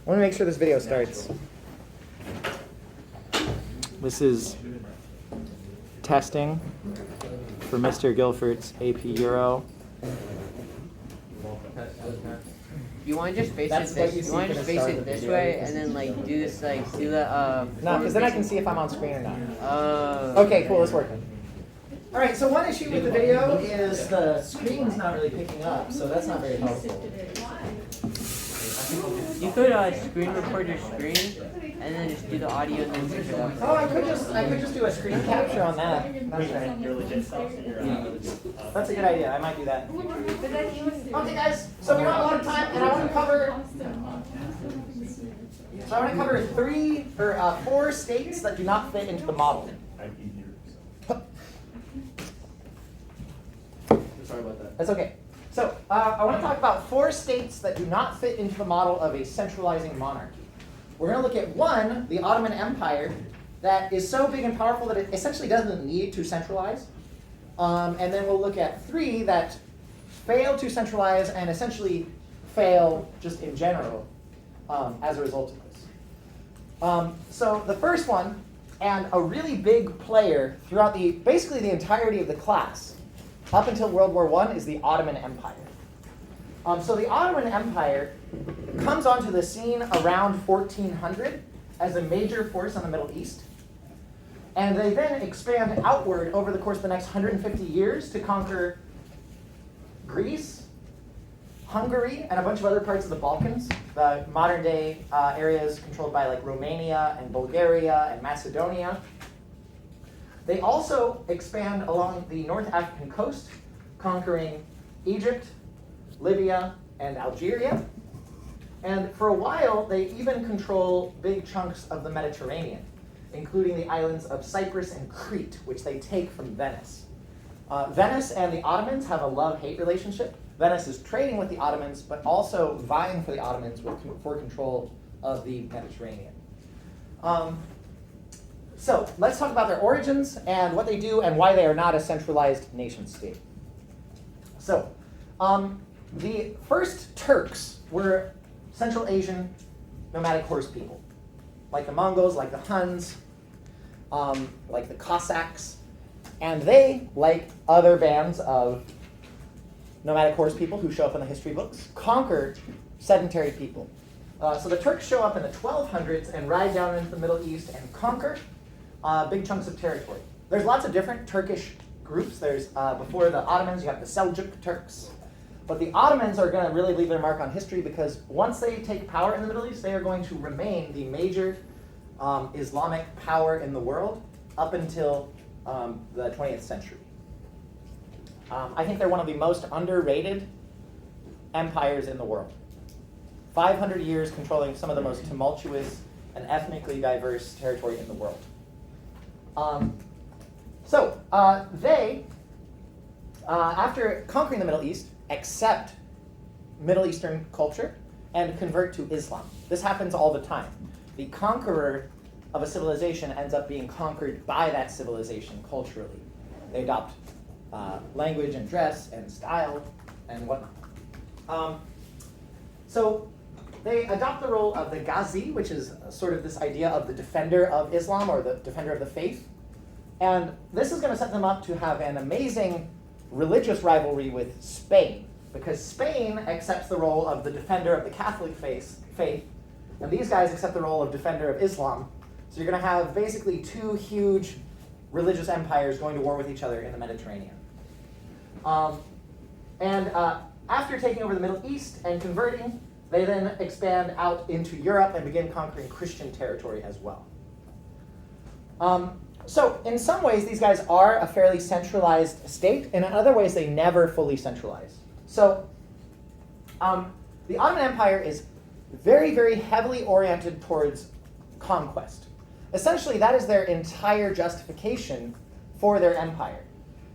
I want to make sure this video starts. This is testing for Mr. Guilfort's AP Euro. You want to just face it this? You want to just face it this way, and then like do this, like do the. No, because then I can see if I'm on screen or not. Oh. Okay, cool. It's working. All right. So one issue with the video is the screen's not really picking up, so that's not very helpful. You could screen record your screen, and then just do the audio and then pick it up. Oh, I could just do a screen capture on that. That's right. That's a good idea. I might do that. Okay, guys. So we don't have a lot of time, and I want to cover. So I want to cover 4 states that do not fit into the model. Sorry about that. That's okay. So I want to talk about 4 states that do not fit into the model of a centralizing monarchy. We're going to look at 1, the Ottoman Empire, that is so big and powerful that it essentially doesn't need to centralize. And then we'll look at 3 that fail to centralize and essentially fail just in general as a result of this. So the first one, and a really big player throughout basically the entirety of the class, up until World War I, is the Ottoman Empire. So the Ottoman Empire comes onto the scene around 1400 as a major force on the Middle East. And they then expand outward over the course of the next 150 years to conquer Greece, Hungary, and a bunch of other parts of the Balkans, the modern day areas controlled by like Romania and Bulgaria and Macedonia. They also expand along the North African coast, conquering Egypt, Libya, and Algeria. And for a while, they even control big chunks of the Mediterranean, including the islands of Cyprus and Crete, which they take from Venice. Venice and the Ottomans have a love-hate relationship. Venice is trading with the Ottomans, but also vying for the Ottomans for control of the Mediterranean. So let's talk about their origins and what they do and why they are not a centralized nation state. So the first Turks were Central Asian nomadic horse people, like the Mongols, like the Huns, like the Cossacks. And they, like other bands of nomadic horse people who show up in the history books, conquered sedentary people. So the Turks show up in the 1200s and ride down into the Middle East and conquer big chunks of territory. There's lots of different Turkish groups. There's, before the Ottomans, you have the Seljuk Turks. But the Ottomans are going to really leave their mark on history because once they take power in the Middle East, they are going to remain the major Islamic power in the world up until the 20th century. I think they're one of the most underrated empires in the world. 500 years controlling some of the most tumultuous and ethnically diverse territory in the world. They, after conquering the Middle East, accept Middle Eastern culture and convert to Islam. This happens all the time. The conqueror of a civilization ends up being conquered by that civilization culturally. They adopt language and dress and style and whatnot. So they adopt the role of the Ghazi, which is sort of this idea of the defender of Islam or the defender of the faith. And this is going to set them up to have an amazing religious rivalry with Spain, because Spain accepts the role of the defender of the Catholic faith, and these guys accept the role of defender of Islam. So you're going to have basically 2 huge religious empires going to war with each other in the Mediterranean. After taking over the Middle East and converting, they then expand out into Europe and begin conquering Christian territory as well. So in some ways, these guys are a fairly centralized state, and in other ways, they never fully centralize. So the Ottoman Empire is very, very heavily oriented towards conquest. Essentially, that is their entire justification for their empire,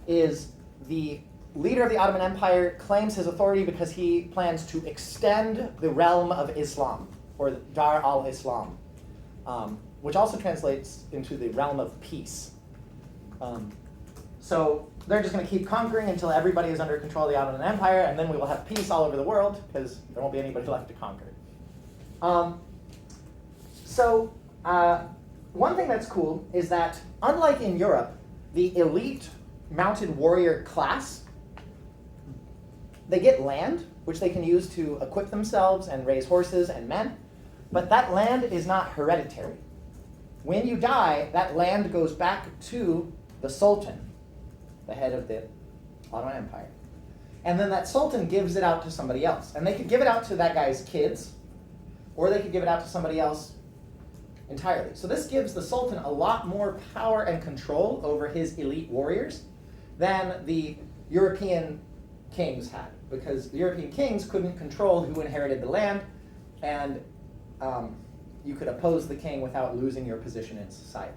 is the leader of the Ottoman Empire claims his authority because he plans to extend the realm of Islam, or Dar al-Islam, which also translates into the realm of peace. So they're just going to keep conquering until everybody is under control of the Ottoman Empire, and then we will have peace all over the world because there won't be anybody left to conquer. So one thing that's cool is that, unlike in Europe, the elite mounted warrior class, they get land, which they can use to equip themselves and raise horses and men, but that land is not hereditary. When you die, that land goes back to the Sultan, the head of the Ottoman Empire. And then that Sultan gives it out to somebody else. And they could give it out to that guy's kids, or they could give it out to somebody else entirely. So this gives the Sultan a lot more power and control over his elite warriors than the European kings had, because the European kings couldn't control who inherited the land, and you could oppose the king without losing your position in society.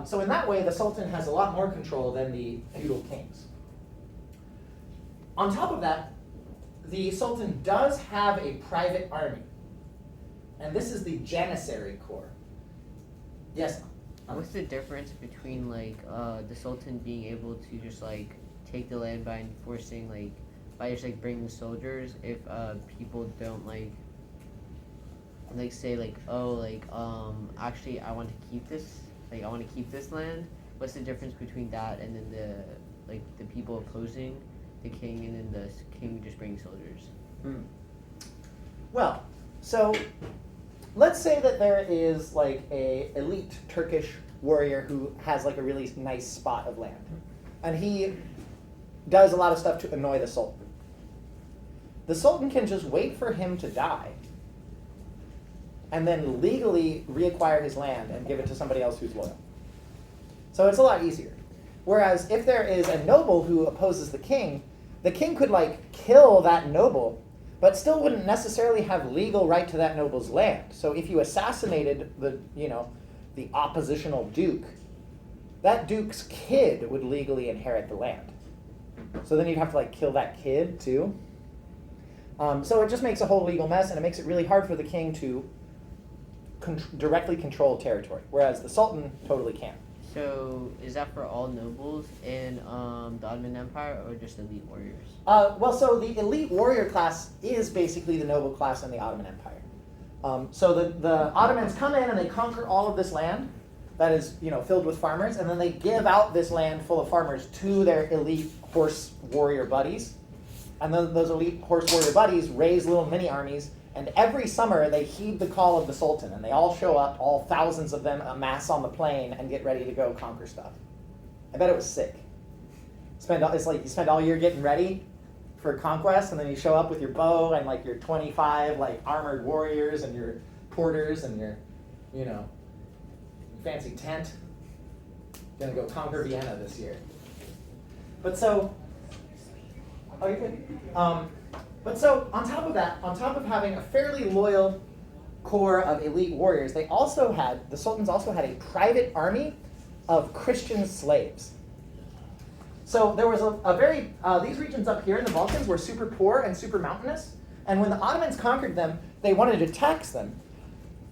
So in that way, the Sultan has a lot more control than the feudal kings. On top of that, the Sultan does have a private army, and this is the Janissary Core. Yes? What's the difference between like the Sultan being able to just like take the land by enforcing by just bringing soldiers if people don't say actually I want to keep this land? What's the difference between that and then the people opposing the king and then the king just bringing soldiers? Well, so let's say that there is a elite Turkish warrior who has a really nice spot of land, and he does a lot of stuff to annoy the Sultan. The Sultan can just wait for him to die and then legally reacquire his land and give it to somebody else who's loyal. So it's a lot easier. Whereas if there is a noble who opposes the king could kill that noble, but still wouldn't necessarily have legal right to that noble's land. So if you assassinated the oppositional duke, that duke's kid would legally inherit the land. So then you'd have to kill that kid too. So it just makes a whole legal mess, and it makes it really hard for the king to directly control territory, whereas the Sultan totally can. So is that for all nobles in the Ottoman Empire, or just elite warriors? So the elite warrior class is basically the noble class in the Ottoman Empire. So the Ottomans come in and they conquer all of this land that is filled with farmers, and then they give out this land full of farmers to their elite horse warrior buddies. And then those elite horse warrior buddies raise little mini armies, and every summer they heed the call of the Sultan, and they all show up, all thousands of them amass on the plain and get ready to go conquer stuff. I bet it was sick. It's like you spend all year getting ready for conquest, and then you show up with your bow and your 25 armored warriors and your porters and your fancy tent. Gonna go conquer Vienna this year. But so, oh, you're good. But so on top of that, on top of having a fairly loyal core of elite warriors, the Sultans also had a private army of Christian slaves. So there was these regions up here in the Balkans were super poor and super mountainous, and when the Ottomans conquered them, they wanted to tax them,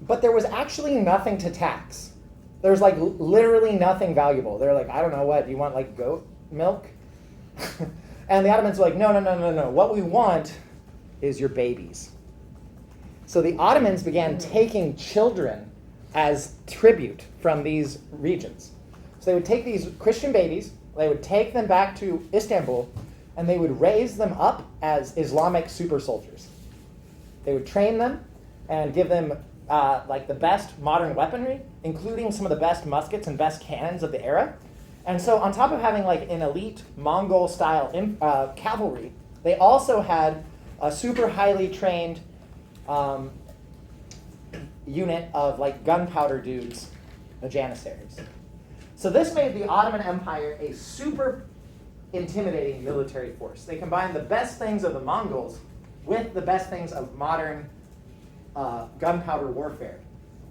but there was actually nothing to tax. There was literally nothing valuable. They're I don't know, what, do you want goat milk? And the Ottomans were no. What we want is your babies. So the Ottomans began taking children as tribute from these regions. So they would take these Christian babies, they would take them back to Istanbul, and they would raise them up as Islamic super soldiers. They would train them and give them the best modern weaponry, including some of the best muskets and best cannons of the era. And so on top of having an elite Mongol-style cavalry, they also had a super highly trained unit of gunpowder dudes, the Janissaries. So this made the Ottoman Empire a super intimidating military force. They combined the best things of the Mongols with the best things of modern gunpowder warfare.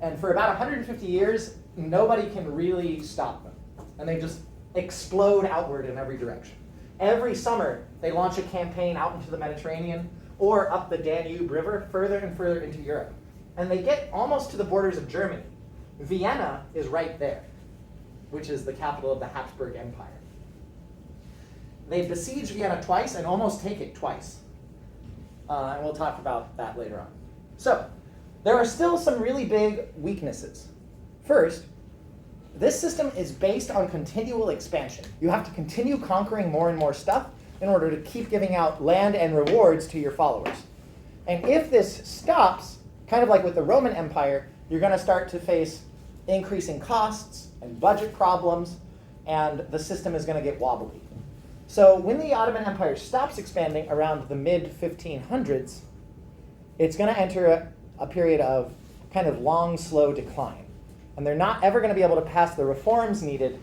And for about 150 years, nobody can really stop them. And they just explode outward in every direction. Every summer, they launch a campaign out into the Mediterranean or up the Danube River, further and further into Europe. And they get almost to the borders of Germany. Vienna is right there, which is the capital of the Habsburg Empire. They besiege Vienna twice and almost take it twice. And we'll talk about that later on. So, there are still some really big weaknesses. First, this system is based on continual expansion. You have to continue conquering more and more stuff in order to keep giving out land and rewards to your followers. And if this stops, kind of like with the Roman Empire, you're going to start to face increasing costs and budget problems, and the system is going to get wobbly. So when the Ottoman Empire stops expanding around the mid-1500s, it's going to enter a period of kind of long, slow decline. And they're not ever going to be able to pass the reforms needed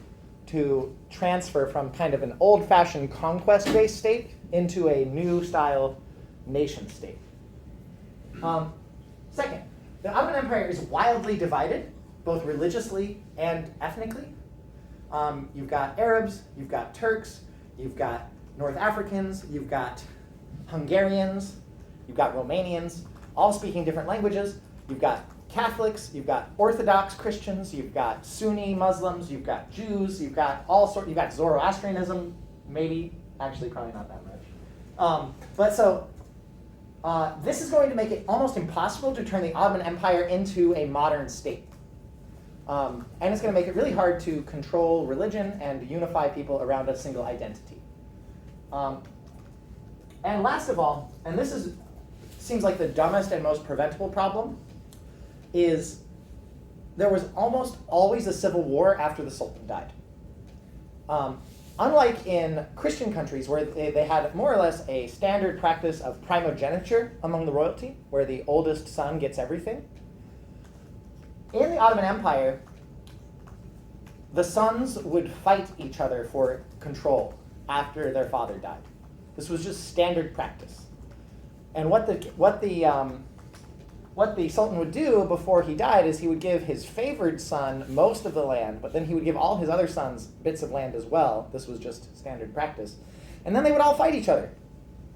to transfer from kind of an old-fashioned conquest-based state into a new-style nation-state. Second, the Ottoman Empire is wildly divided, both religiously and ethnically. You've got Arabs, you've got Turks, you've got North Africans, you've got Hungarians, you've got Romanians, all speaking different languages. You've got Catholics, you've got Orthodox Christians, you've got Sunni Muslims, you've got Jews, you've got you've got Zoroastrianism, maybe, actually probably not that much. This is going to make it almost impossible to turn the Ottoman Empire into a modern state. And it's going to make it really hard to control religion and unify people around a single identity. And last of all, and this seems like the dumbest and most preventable problem, is there was almost always a civil war after the Sultan died. Unlike in Christian countries where they had more or less a standard practice of primogeniture among the royalty, where the oldest son gets everything, in the Ottoman Empire, the sons would fight each other for control after their father died. This was just standard practice. And what the Sultan would do before he died is he would give his favored son most of the land, but then he would give all his other sons bits of land as well. This was just standard practice. And then they would all fight each other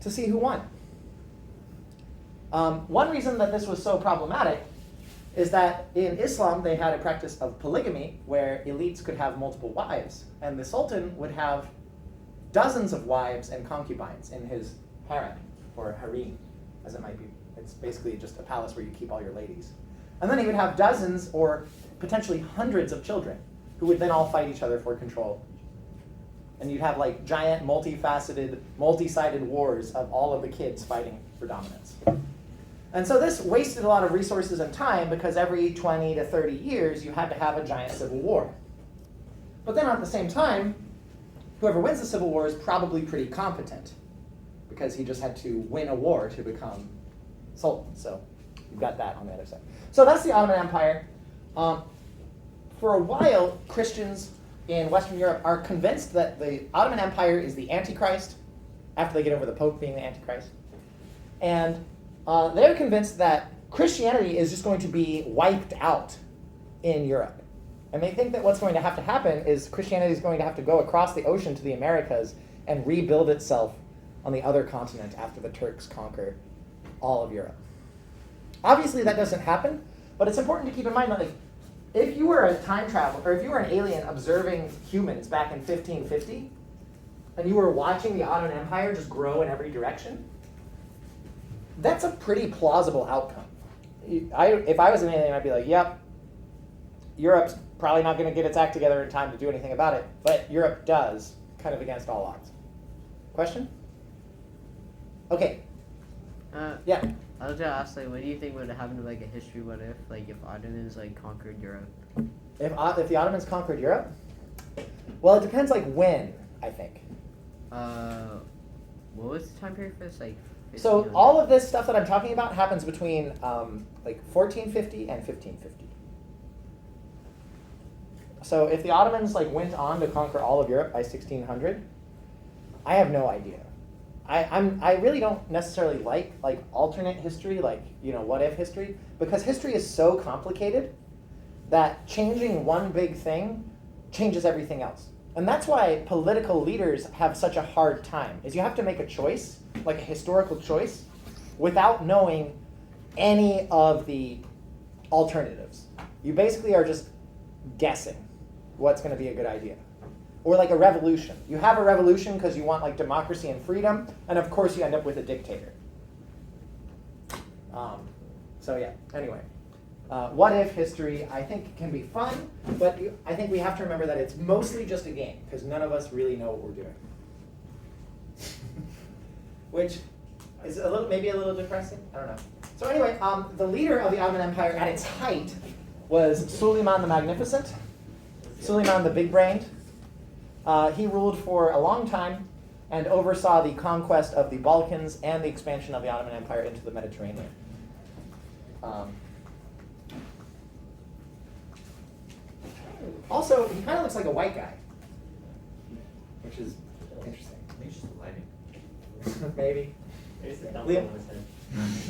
to see who won. One reason that this was so problematic is that in Islam they had a practice of polygamy where elites could have multiple wives, and the Sultan would have dozens of wives and concubines in his harem, or harem, as it might be. It's basically just a palace where you keep all your ladies. And then he would have dozens or potentially hundreds of children who would then all fight each other for control. And you'd have like giant, multifaceted, multi-sided wars of all of the kids fighting for dominance. And so this wasted a lot of resources and time because every 20 to 30 years you had to have a giant civil war. But then at the same time, whoever wins the civil war is probably pretty competent because he just had to win a war to become Sultan. So you've got that on the other side. So that's the Ottoman Empire. For a while, Christians in Western Europe are convinced that the Ottoman Empire is the Antichrist after they get over the Pope being the Antichrist. And they're convinced that Christianity is just going to be wiped out in Europe. And they think that what's going to happen is Christianity is going to have to go across the ocean to the Americas and rebuild itself on the other continent after the Turks conquer all of Europe. Obviously that doesn't happen, but it's important to keep in mind that if you were a time traveler, or if you were an alien observing humans back in 1550, and you were watching the Ottoman Empire just grow in every direction, that's a pretty plausible outcome. If I was an alien, I'd be like, yep, Europe's probably not going to get its act together in time to do anything about it, but Europe does, kind of against all odds. Question? Okay. Yeah. I was gonna ask, what do you think would happen to a history what if Ottomans conquered Europe? If the Ottomans conquered Europe? Well, it depends when, I think. What was the time period for this? So all of this stuff that I'm talking about happens between 1450 and 1550. So if the Ottomans went on to conquer all of Europe by 1600, I have no idea. I really don't necessarily like alternate history, what if history, because history is so complicated that changing one big thing changes everything else. And that's why political leaders have such a hard time, is you have to make a choice, a historical choice, without knowing any of the alternatives. You basically are just guessing what's going to be a good idea. Or a revolution. You have a revolution because you want democracy and freedom, and of course you end up with a dictator. So yeah, anyway. What if history, I think, can be fun, but I think we have to remember that it's mostly just a game, because none of us really know what we're doing. Which is maybe a little depressing, I don't know. So anyway, the leader of the Ottoman Empire at its height was Suleiman the Magnificent, Suleiman the Big-Brained. He ruled for a long time and oversaw the conquest of the Balkans and the expansion of the Ottoman Empire into the Mediterranean. Also, he kind of looks like a white guy, which is interesting. Maybe it's just the lighting. Maybe. Maybe it's the dump Liam? on his head.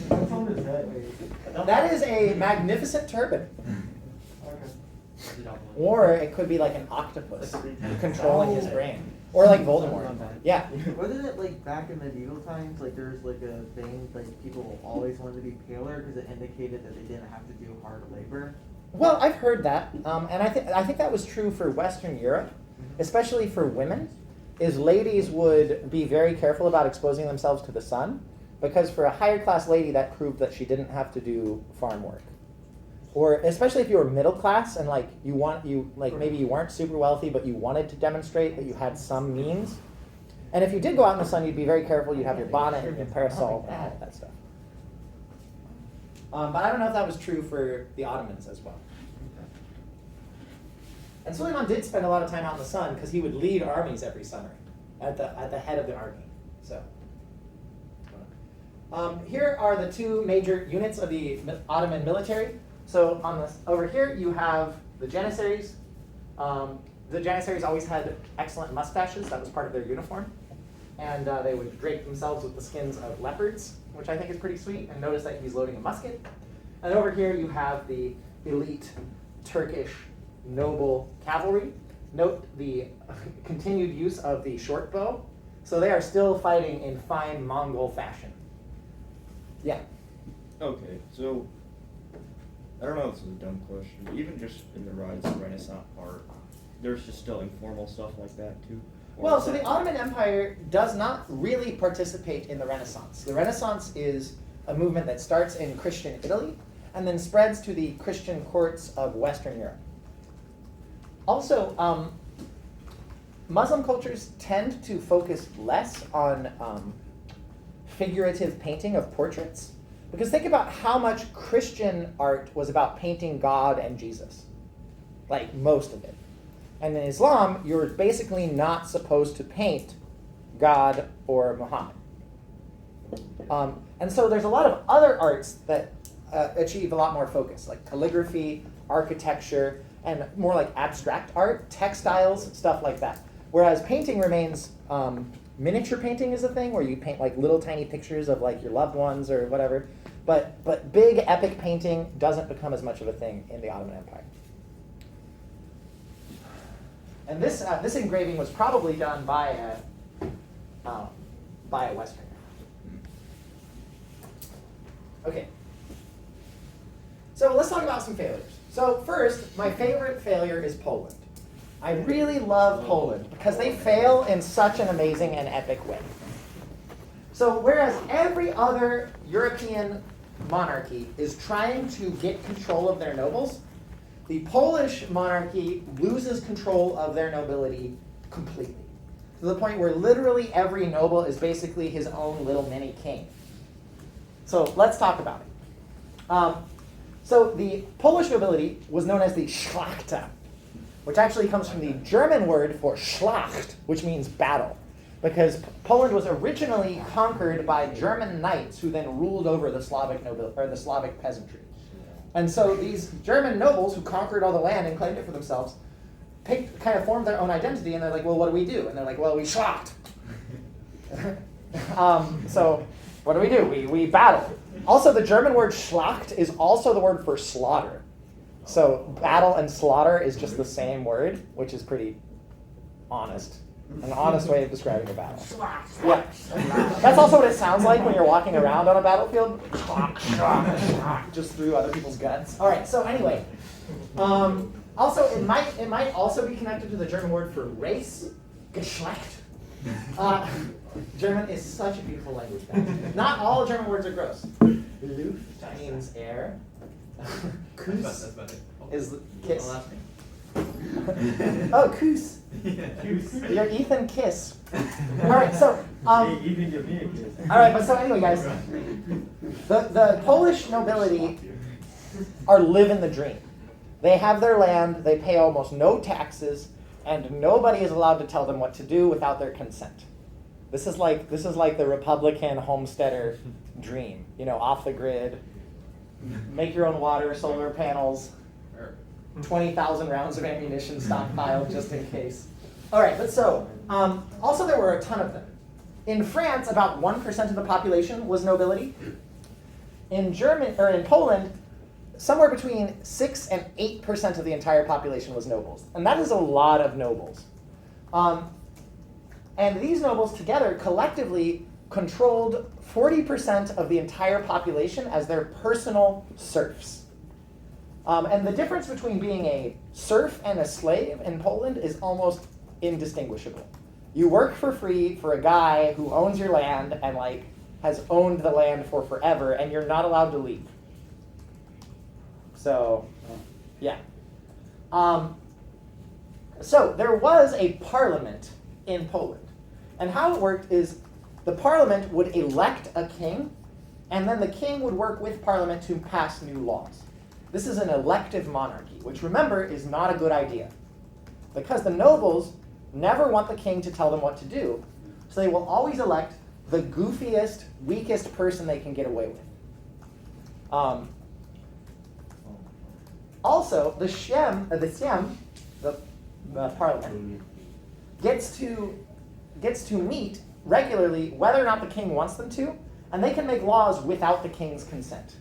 What's on his head? That is a magnificent turban. Okay. It's the dump one. Or it could be like an octopus Like a- controlling his brain. Or like Voldemort. Yeah. Wasn't it like back in medieval times, like there's like a thing, like people always wanted to be paler because it indicated that they didn't have to do hard labor? Well, I've heard that, and I think that was true for Western Europe, especially for women, is ladies would be very careful about exposing themselves to the sun, because for a higher class lady that proved that she didn't have to do farm work. Or especially if you were middle class and like maybe you weren't super wealthy, but you wanted to demonstrate that you had some means. And if you did go out in the sun, you'd be very careful. You'd have your bonnet and your parasol and all that stuff. But I don't know if that was true for the Ottomans as well. And Suleiman did spend a lot of time out in the sun because he would lead armies every summer at the head of the army. So here are the two major units of the Ottoman military. So on this over here you have the Janissaries. The Janissaries always had excellent mustaches. That was part of their uniform. And they would drape themselves with the skins of leopards, which I think is pretty sweet. And notice that he's loading a musket. And over here you have the elite Turkish noble cavalry. Note the continued use of the short bow. So they are still fighting in fine Mongol fashion. Yeah. Okay, so I don't know if this is a dumb question, but even just in the rise of Renaissance art, there's just still informal stuff like that too? Or Well, is so the that- Ottoman Empire does not really participate in the Renaissance. The Renaissance is a movement that starts in Christian Italy and then spreads to the Christian courts of Western Europe. Also, Muslim cultures tend to focus less on figurative painting of portraits, because think about how much Christian art was about painting God and Jesus, like most of it. And in Islam, you're basically not supposed to paint God or Muhammad. And so there's a lot of other arts that achieve a lot more focus, like calligraphy, architecture, and more like abstract art, textiles, stuff like that. Whereas painting remains, miniature painting is a thing where you paint like little tiny pictures of like your loved ones or whatever. But big epic painting doesn't become as much of a thing in the Ottoman Empire. And this engraving was probably done by a Westerner. Okay. So let's talk about some failures. So first, my favorite failure is Poland. I really love Poland because they fail in such an amazing and epic way. So whereas every other European monarchy is trying to get control of their nobles, the Polish monarchy loses control of their nobility completely, to the point where literally every noble is basically his own little mini king. So let's talk about it. So the Polish nobility was known as the Szlachta, which actually comes from the German word for Schlacht, which means battle, because Poland was originally conquered by German knights who then ruled over the Slavic the Slavic peasantry. And so these German nobles who conquered all the land and claimed it for themselves kind of formed their own identity, and they're like, well, what do we do? And they're like, well, we Schlacht. So what do? We battle. Also, the German word Schlacht is also the word for slaughter. So battle and slaughter is just the same word, which is pretty honest. An honest way of describing a battle. Yeah. That's also what it sounds like when you're walking around on a battlefield. Just through other people's guts. All right, so anyway. Also, it might also be connected to the German word for race, Geschlecht. German is such a beautiful language. Not all German words are gross. Luft means air. That's Kuss better. is kiss. Last name. Oh, Kuss. You're Ethan Kiss. All right, so Even give me a kiss. all right, but so anyway, guys, the Polish nobility are living the dream. They have their land, they pay almost no taxes, and nobody is allowed to tell them what to do without their consent. This is like the Republican homesteader dream. You know, off the grid, make your own water, solar panels, 20,000 rounds of ammunition stockpiled just in case. All right, but so also there were a ton of them. In France, about 1% of the population was nobility. In Poland, somewhere between 6 and 8% of the entire population was nobles, and that is a lot of nobles. And these nobles together collectively controlled 40% of the entire population as their personal serfs. And the difference between being a serf and a slave in Poland is almost indistinguishable. You work for free for a guy who owns your land and like has owned the land for forever, and you're not allowed to leave. So, yeah. So there was a parliament in Poland. And how it worked is the parliament would elect a king, and then the king would work with parliament to pass new laws. This is an elective monarchy, which remember is not a good idea. Because the nobles never want the king to tell them what to do, so they will always elect the goofiest, weakest person they can get away with. Also, the Sejm, the parliament, gets to meet regularly whether or not the king wants them to, and they can make laws without the king's consent.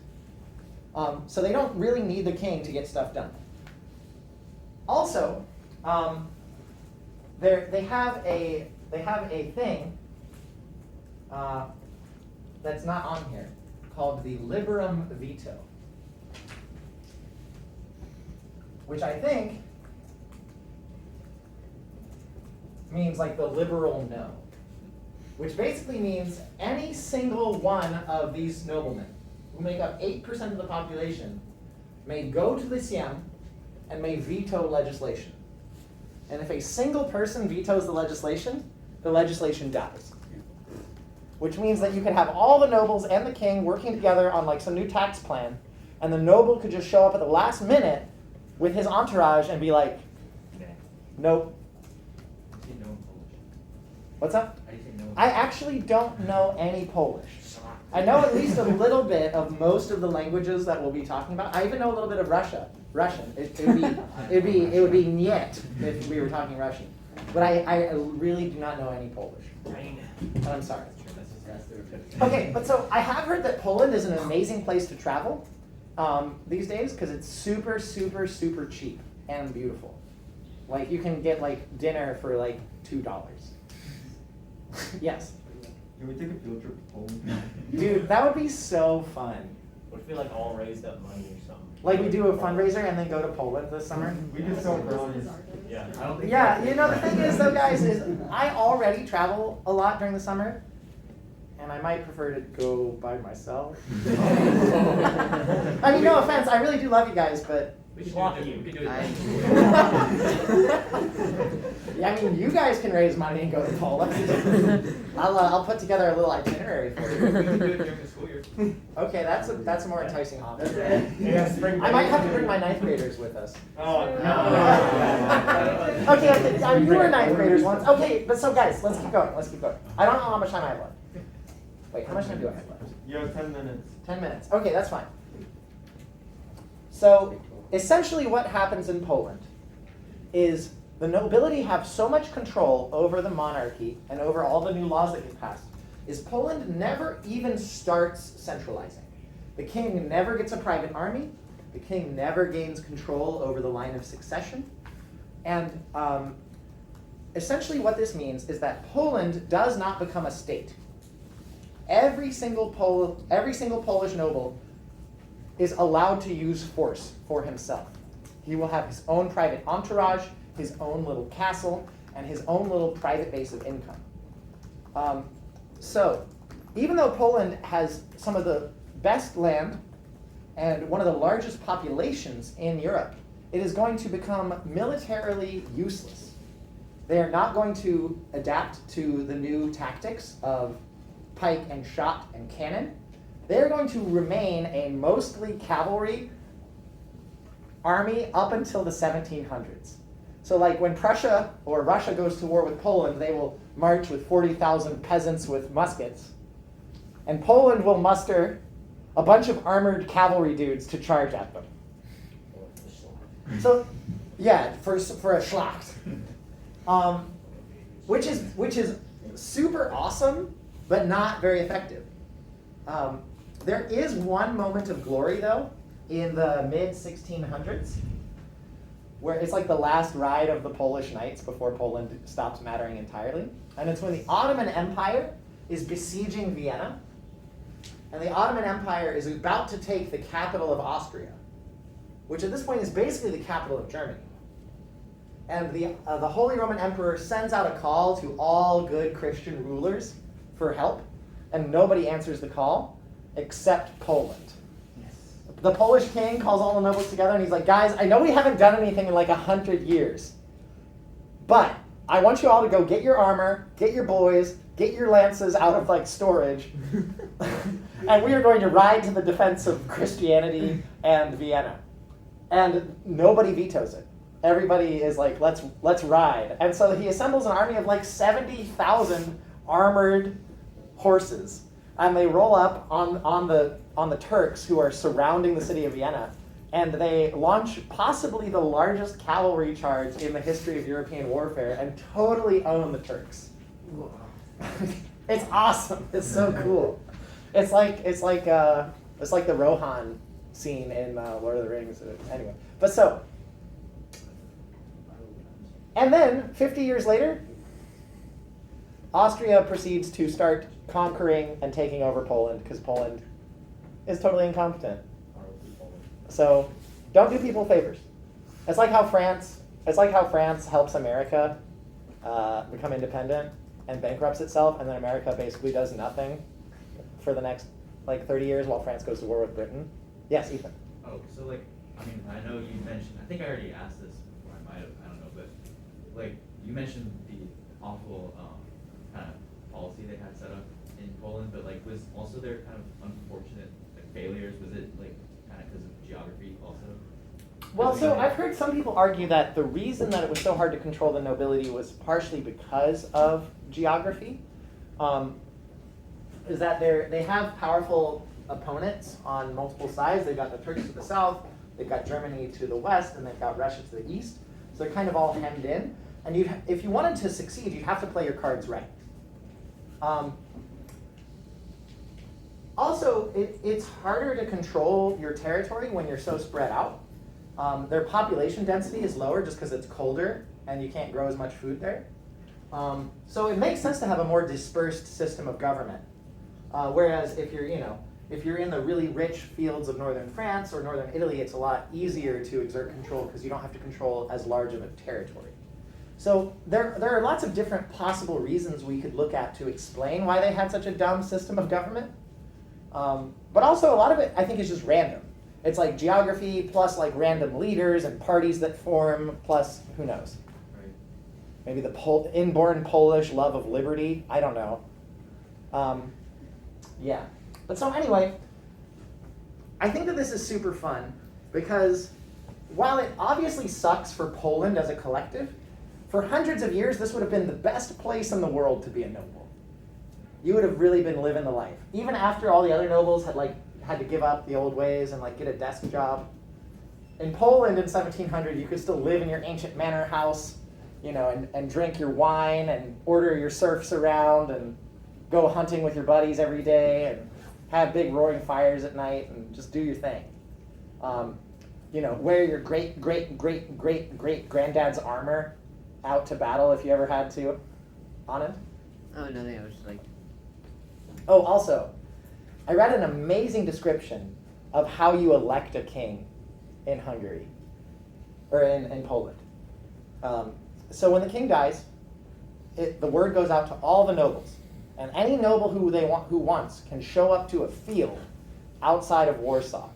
So they don't really need the king to get stuff done. Also, they have a thing that's not on here called the Liveram Veto, which I think means like the liberal no, which basically means any single one of these noblemen who make up 8% of the population may go to the Sejm and may veto legislation. And if a single person vetoes the legislation dies. Which means that you could have all the nobles and the king working together on like some new tax plan, and the noble could just show up at the last minute with his entourage and be like, nope. What's up? I actually don't know any Polish. I know at least a little bit of most of the languages that we'll be talking about. I even know a little bit of Russian. It would be niet if we were talking Russian. But I really do not know any Polish. But I'm sorry. Okay, but so I have heard that Poland is an amazing place to travel these days because it's super, super, super cheap and beautiful. Like you can get like dinner for like $2. Yes. Can we take a field trip to Poland? Dude, that would be so fun. What if we like all raised up money or something? Like we do a fundraiser and then go to Poland this summer? We just don't brilliant. Yeah. I don't think Yeah, you know the thing is though guys, is I already travel a lot during the summer, and I might prefer to go by myself. I mean, no offense, I really do love you guys, but we should Swap do it. you. We could do it. yeah, I mean, you guys can raise money and go to Poland. I'll put together a little itinerary for you. We can do it during the school year. Okay, that's a more enticing option. Yeah, spring I might have to bring my 9th graders with us. Oh, Okay, you were 9th graders once. Okay, but so guys, let's keep going. I don't know how much time I have left. Wait, how much time do I have left? You have 10 minutes. 10 minutes. Okay, that's fine. So essentially what happens in Poland is the nobility have so much control over the monarchy and over all the new laws that get passed, is Poland never even starts centralizing. The king never gets a private army. The king never gains control over the line of succession. And essentially what this means is that Poland does not become a state. Every single Polish noble is allowed to use force for himself. He will have his own private entourage, his own little castle, and his own little private base of income. So even though Poland has some of the best land and one of the largest populations in Europe, it is going to become militarily useless. They are not going to adapt to the new tactics of pike and shot and cannon. They're going to remain a mostly cavalry army up until the 1700s. So like when Prussia or Russia goes to war with Poland, they will march with 40,000 peasants with muskets. And Poland will muster a bunch of armored cavalry dudes to charge at them. So, yeah, for a Schlacht. Which is super awesome, but not very effective. There is one moment of glory, though, in the mid-1600s, where it's like the last ride of the Polish Knights before Poland stops mattering entirely. And it's when the Ottoman Empire is besieging Vienna, and the Ottoman Empire is about to take the capital of Austria, which at this point is basically the capital of Germany. And the Holy Roman Emperor sends out a call to all good Christian rulers for help, and nobody answers the call except Poland. The Polish king calls all the nobles together and he's like, guys, I know we haven't done anything in like 100 years, but I want you all to go get your armor, get your boys, get your lances out of like storage, and we are going to ride to the defense of Christianity and Vienna. And nobody vetoes it. Everybody is like, let's ride. And so he assembles an army of like 70,000 armored horses, and they roll up on the Turks who are surrounding the city of Vienna, and they launch possibly the largest cavalry charge in the history of European warfare and totally own the Turks. It's awesome. It's so cool. It's like the Rohan scene in Lord of the Rings. Anyway, but so, and then 50 years later, Austria proceeds to start conquering and taking over Poland because Poland is totally incompetent. So don't do people favors. It's like how France helps America become independent and bankrupts itself, and then America basically does nothing for the next like 30 years while France goes to war with Britain. Yes, Ethan. Oh, so like, I mean, I know you mentioned, I think I already asked this before, I might have, I don't know, but like, you mentioned the awful kind of policy they had set up in Poland, but like, was also their kind of unfortunate like failures, was it like kind of because of geography also? Well, so I've heard some people argue that the reason that it was so hard to control the nobility was partially because of geography. Is that they have powerful opponents on multiple sides. They've got the Turks to the south, they've got Germany to the west, and they've got Russia to the east. So they're kind of all hemmed in. And if you wanted to succeed, you'd have to play your cards right. Also, it's harder to control your territory when you're so spread out. Their population density is lower just because it's colder and you can't grow as much food there. So it makes sense to have a more dispersed system of government. Whereas if you're in the really rich fields of northern France or northern Italy, it's a lot easier to exert control because you don't have to control as large of a territory. So there are lots of different possible reasons we could look at to explain why they had such a dumb system of government. But also a lot of it, I think, is just random. It's like geography plus like random leaders and parties that form plus who knows. Right. Maybe the inborn Polish love of liberty. I don't know. Yeah. But so anyway, I think that this is super fun because while it obviously sucks for Poland as a collective, for hundreds of years this would have been the best place in the world to be a noble. You would have really been living the life. Even after all the other nobles had to give up the old ways and like get a desk job. In Poland in 1700, you could still live in your ancient manor house, and drink your wine and order your serfs around and go hunting with your buddies every day and have big roaring fires at night and just do your thing. Wear your great granddad's armor out to battle if you ever had to. Anand? Oh, nothing. I was just like, Oh, also, I read an amazing description of how you elect a king in Hungary, or in Poland. So when the king dies, the word goes out to all the nobles, and any noble who wants can show up to a field outside of Warsaw.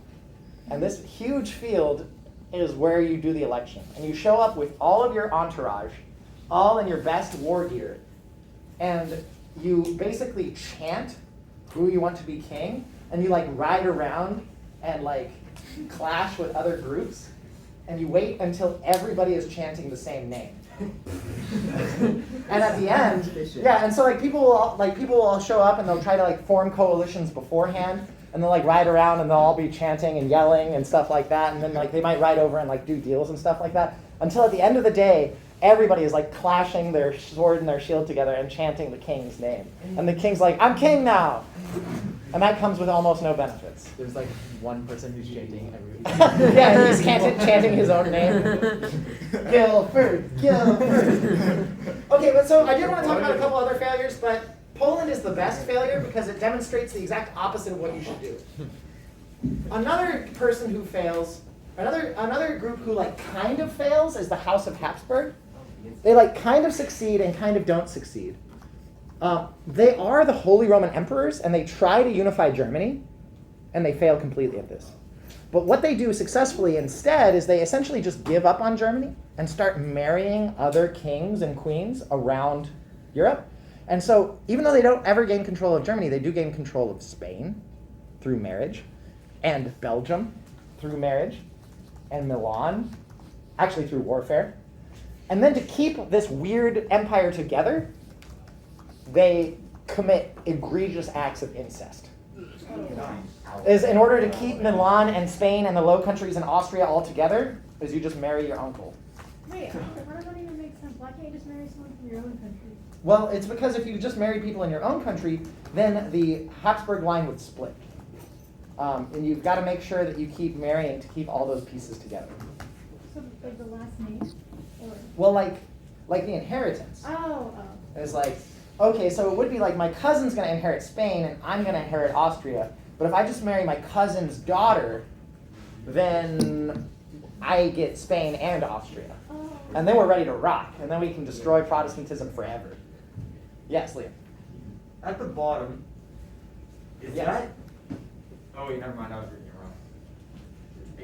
And this huge field is where you do the election. And you show up with all of your entourage, all in your best war gear. And you basically chant who you want to be king. And you like ride around and like clash with other groups. And you wait until everybody is chanting the same name. And at the end, yeah, and so like people will all show up and they'll try to like form coalitions beforehand, and they'll like ride around and they'll all be chanting and yelling and stuff like that, and then like they might ride over and like do deals and stuff like that, until at the end of the day, everybody is like clashing their sword and their shield together and chanting the king's name. And the king's like, I'm king now! And that comes with almost no benefits. There's like one person who's chanting every. Yeah, he's chanting his own name. Guilford. Okay, but so I did want to talk about a couple other failures, but Poland is the best failure because it demonstrates the exact opposite of what you should do. Another person who fails, another group who like kind of fails is the House of Habsburg. They like kind of succeed and kind of don't succeed. They are the Holy Roman Emperors, and they try to unify Germany, and they fail completely at this. But what they do successfully instead is they essentially just give up on Germany and start marrying other kings and queens around Europe. And so even though they don't ever gain control of Germany, they do gain control of Spain through marriage, and Belgium through marriage, and Milan, actually through warfare. And then to keep this weird empire together, they commit egregious acts of incest. Is in order to keep Milan and Spain and the Low Countries and Austria all together, is you just marry your uncle. Wait, how does that even make sense? Why can't you just marry someone from your own country? Well, it's because if you just marry people in your own country, then the Habsburg line would split. And you've got to make sure that you keep marrying to keep all those pieces together. So, like the last name? Or? Well, like the inheritance. Oh. It's like, okay, so it would be like my cousin's going to inherit Spain and I'm going to inherit Austria. But if I just marry my cousin's daughter, then I get Spain and Austria. Oh. And then we're ready to rock. And then we can destroy Protestantism forever. Yes, Liam. At the bottom, is that? Oh wait, never mind. I was reading it wrong.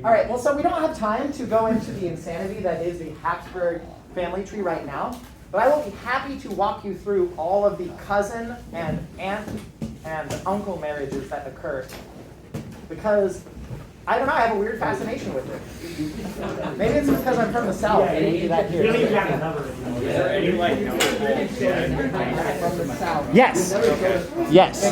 All right, well, so we don't have time to go into the insanity that is the Habsburg family tree right now. But I will be happy to walk you through all of the cousin and aunt and uncle marriages that occur. Because, I don't know, I have a weird fascination with it. Maybe it's because I'm from the South. They didn't do that here. Is there any like notable Yes. Yes.